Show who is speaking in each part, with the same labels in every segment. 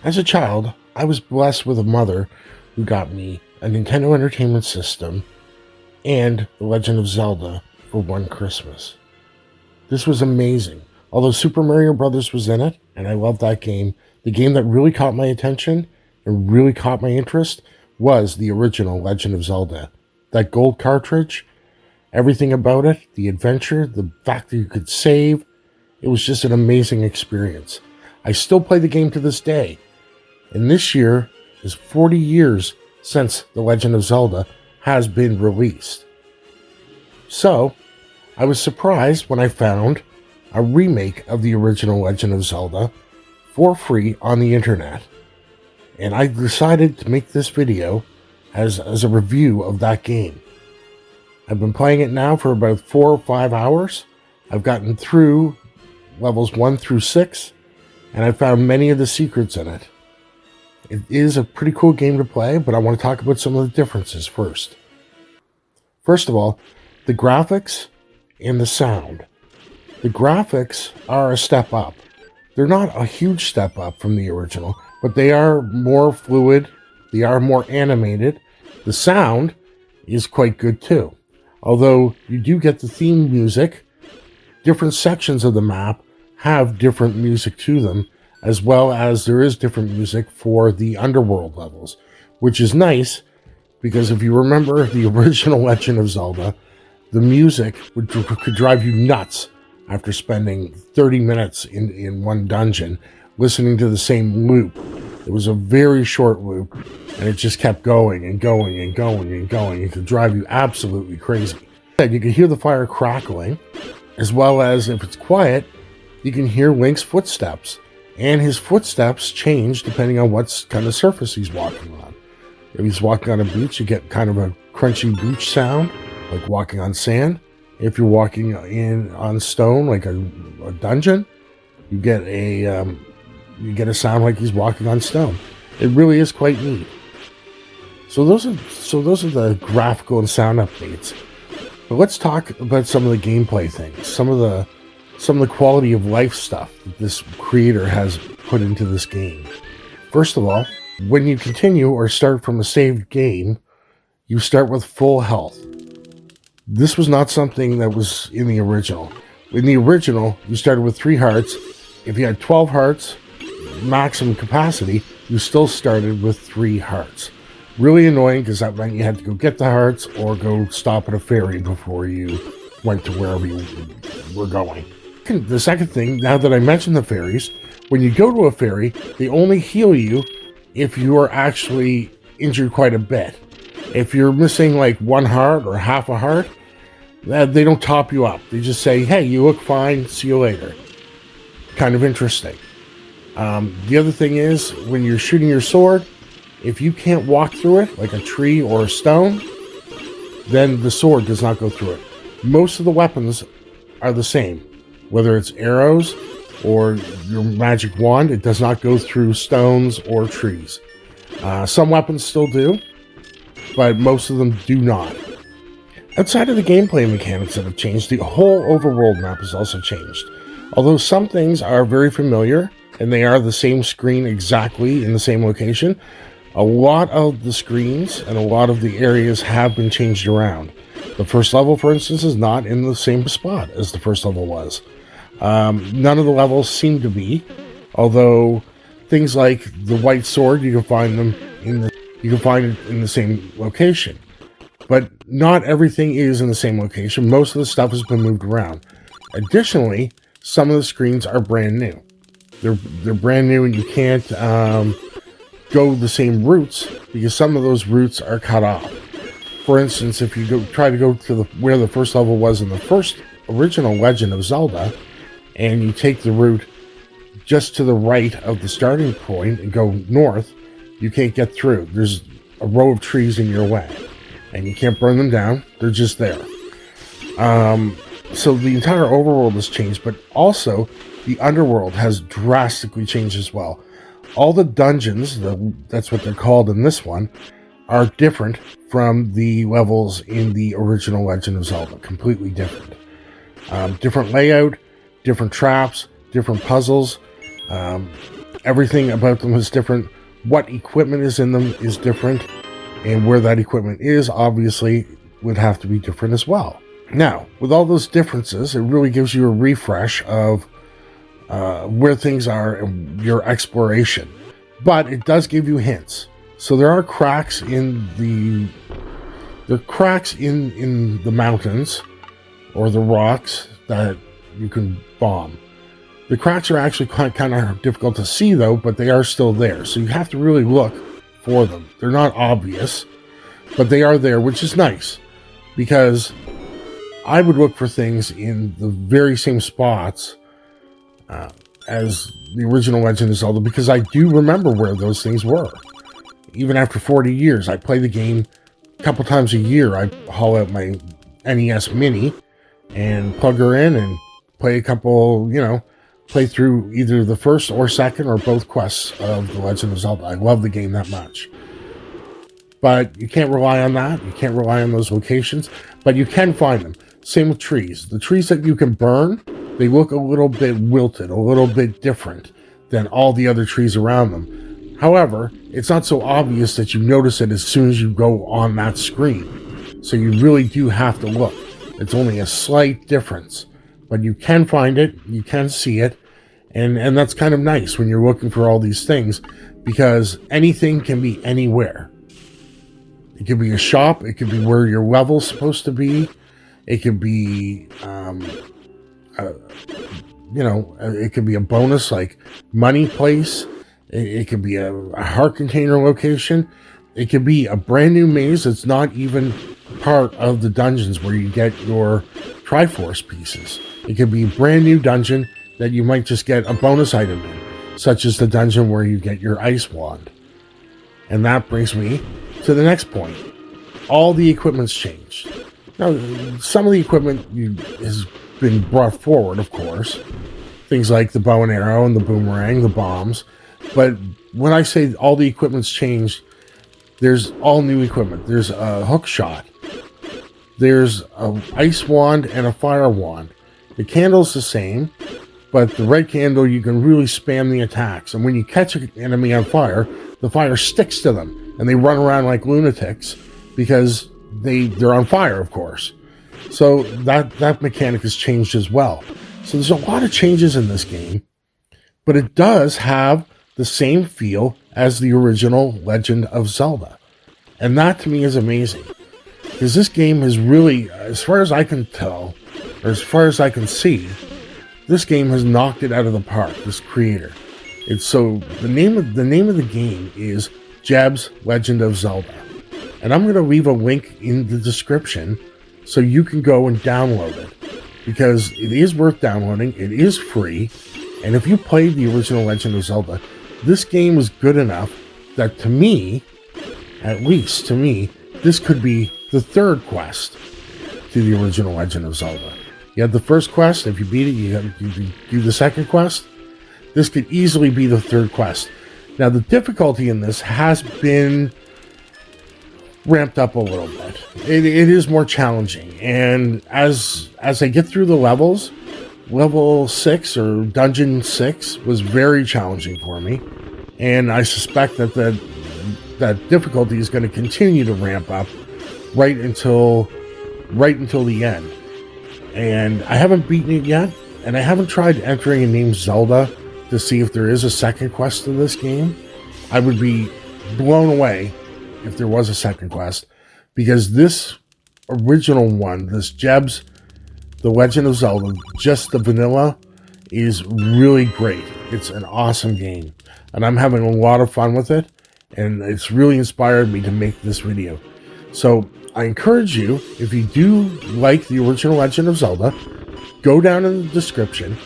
Speaker 1: As a child, I was blessed with a mother who got me a Nintendo Entertainment System and The Legend of Zelda for one Christmas. This was amazing. Although Super Mario Brothers was in it, and I loved that game, the game that really caught my attention and really caught my interest was the original Legend of Zelda. That gold cartridge, everything about it, the adventure, the fact that you could save, it was just an amazing experience. I still play the game to this day. And this year is 40 years since The Legend of Zelda has been released. So, I was surprised when I found a remake of the original Legend of Zelda for free on the internet. And I decided to make this video as a review of that game. I've been playing it now for about 4 or 5 hours. I've gotten through levels 1 through 6, and I found many of the secrets in it. It is a pretty cool game to play, but I want to talk about some of the differences first. First of all, the graphics and the sound. The graphics are a step up. They're not a huge step up from the original, but they are more fluid, they are more animated. The sound is quite good too. Although you do get the theme music, different sections of the map have different music to them, as well as there is different music for the underworld levels, which is nice because if you remember the original Legend of Zelda, the music could drive you nuts after spending 30 minutes in one dungeon listening to the same loop. It was a very short loop, and it just kept going and going and going and going. It could drive you absolutely crazy. You can hear the fire crackling, as well as if it's quiet, you can hear Link's footsteps. And his footsteps change depending on what kind of surface he's walking on. If he's walking on a beach, you get kind of a crunchy beach sound, like walking on sand. If you're walking on stone, like a dungeon, you get a sound like he's walking on stone. It really is quite neat. So those are the graphical and sound updates. But let's talk about some of the gameplay things, some of the quality of life stuff that this creator has put into this game. First of all, when you continue or start from a saved game, you start with full health. This was not something that was in the original. In the original, you started with 3 hearts. If you had 12 hearts, maximum capacity, you still started with 3 hearts. Really annoying because that meant you had to go get the hearts or go stop at a ferry before you went to wherever you were going. The second thing, now that I mentioned the fairies, when you go to a ferry, they only heal you if you are actually injured quite a bit. If you're missing like 1 heart or half a heart, they don't top you up. They just say, hey, you look fine, see you later. Kind of interesting. The other thing is, when you're shooting your sword, if you can't walk through it, like a tree or a stone, then the sword does not go through it. Most of the weapons are the same. Whether it's arrows or your magic wand, it does not go through stones or trees. Some weapons still do, but most of them do not. Outside of the gameplay mechanics that have changed, the whole overworld map has also changed. Although some things are very familiar, and they are the same screen exactly in the same location, a lot of the screens and a lot of the areas have been changed around. The first level, for instance, is not in the same spot as the first level was. None of the levels seem to be, although things like the white sword, you can find it in the same location. But not everything is in the same location. Most of the stuff has been moved around. Additionally, some of the screens are brand new. They're brand new, and you can't go the same routes because some of those routes are cut off. For instance, if you try to go to where the first level was in the first original Legend of Zelda, and you take the route just to the right of the starting point and go north, you can't get through. There's a row of trees in your way, and you can't burn them down. They're just there. So the entire overworld has changed, but also the underworld has drastically changed as well. All the dungeons, that's what they're called in this one, are different from the levels in the original Legend of Zelda. Completely different. Different layout, different traps, different puzzles. Everything about them is different. What equipment is in them is different. And where that equipment is, obviously, would have to be different as well. Now, with all those differences, it really gives you a refresh of where things are and your exploration. But it does give you hints. So there are cracks in the mountains or the rocks that you can bomb. The cracks are actually kind of difficult to see, though, but they are still there. So you have to really look for them. They're not obvious, but they are there, which is nice, because I would look for things in the very same spots as the original Legend of Zelda, because I do remember where those things were. Even after 40 years, I play the game a couple times a year. I haul out my NES Mini and plug her in and play a couple, play through either the first or second or both quests of The Legend of Zelda. I love the game that much. But you can't rely on that. You can't rely on those locations, but you can find them. Same with trees. The trees that you can burn, they look a little bit wilted, a little bit different than all the other trees around them. However, it's not so obvious that you notice it as soon as you go on that screen. So you really do have to look. It's only a slight difference, but you can find it, you can see it, and that's kind of nice when you're looking for all these things, because anything can be anywhere. It could be a shop, it could be where your level's supposed to be, it could be, it could be a bonus like money place, it could be a heart container location, it could be a brand new maze that's not even part of the dungeons where you get your Triforce pieces. It could be a brand new dungeon that you might just get a bonus item in, such as the dungeon where you get your ice wand. And that brings me to the next point. All the equipment's changed. Now, some of the equipment has been brought forward, of course. Things like the bow and arrow and the boomerang, the bombs. But when I say all the equipment's changed, there's all new equipment. There's a hook shot. There's an ice wand and a fire wand. The candle's the same, but the red candle, you can really spam the attacks. And when you catch an enemy on fire, the fire sticks to them, and they run around like lunatics because they're on fire, of course. So that mechanic has changed as well. So there's a lot of changes in this game, but it does have the same feel as the original Legend of Zelda. And that to me is amazing, because this game has really, as far as I can tell, or as far as I can see, this game has knocked it out of the park, this creator. It's so the name of the game is Jeb's Legend of Zelda. And I'm going to leave a link in the description so you can go and download it, because it is worth downloading. It is free. And if you played the original Legend of Zelda, this game is good enough that, to me, at least to me, this could be the third quest to the original Legend of Zelda. You had the first quest. If you beat it, you do the second quest. This could easily be the third quest. Now, the difficulty in this has been ramped up a little bit. It is more challenging. And as I get through the levels, level 6 or dungeon 6 was very challenging for me. And I suspect that difficulty is going to continue to ramp up right until the end. And I haven't beaten it yet, and I haven't tried entering a name Zelda to see if there is a second quest to this game. I would be blown away if there was a second quest, because this original one, this Jeb's The Legend of Zelda, just the vanilla, is really great. It's an awesome game, and I'm having a lot of fun with it, and it's really inspired me to make this video. So I encourage you, if you do like the original Legend of Zelda, go down in the description,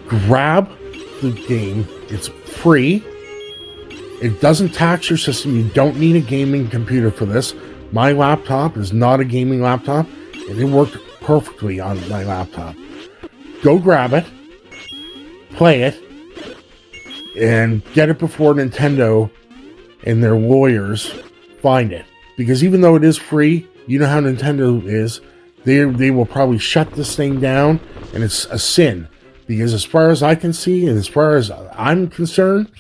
Speaker 1: grab the game. It's free. It doesn't tax your system. You don't need a gaming computer for this. My laptop is not a gaming laptop, and it worked perfectly on my laptop. Go grab it, play it, and get it before Nintendo and their lawyers find it. Because even though it is free, you know how Nintendo is. They will probably shut this thing down, and it's a sin Because as far as I can see, and as far as I'm concerned,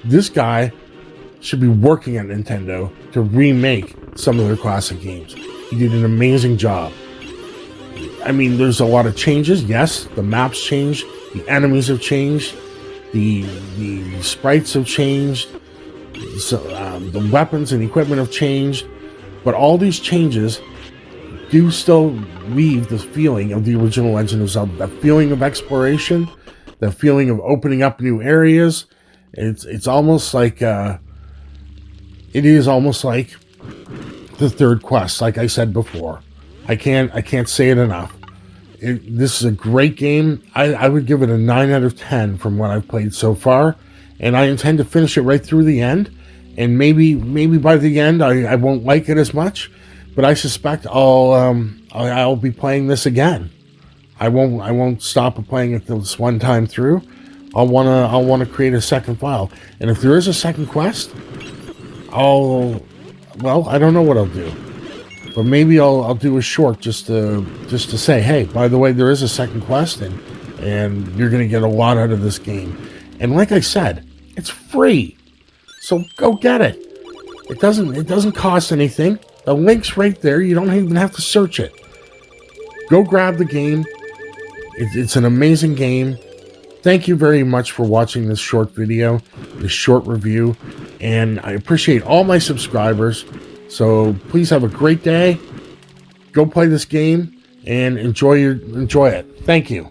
Speaker 1: this guy should be working at Nintendo to remake some of their classic games. He did an amazing job. I mean, there's a lot of changes. Yes, the maps changed, the enemies have changed, the sprites have changed, so, the weapons and equipment have changed, but all these changes do still leave the feeling of the original Legend of Zelda. That feeling of exploration, that feeling of opening up new areas. It's almost like it is almost like the third quest. Like I said before, I can't say it enough. This is a great game. I would give it a 9 out of 10 from what I've played so far, and I intend to finish it right through the end. And maybe by the end I won't like it as much, but I suspect I'll be playing this again. I won't stop playing it this one time through. I'll wanna create a second file, and if there is a second quest, I don't know what I'll do, but maybe I'll do a short just to say, hey, by the way, there is a second quest, and you're gonna get a lot out of this game. And like I said, it's free, so go get it. It doesn't cost anything. The link's right there. You don't even have to search it. Go grab the game. It's an amazing game. Thank you very much for watching this short video, this short review, and I appreciate all my subscribers. So please have a great day. Go play this game and enjoy it. Thank you.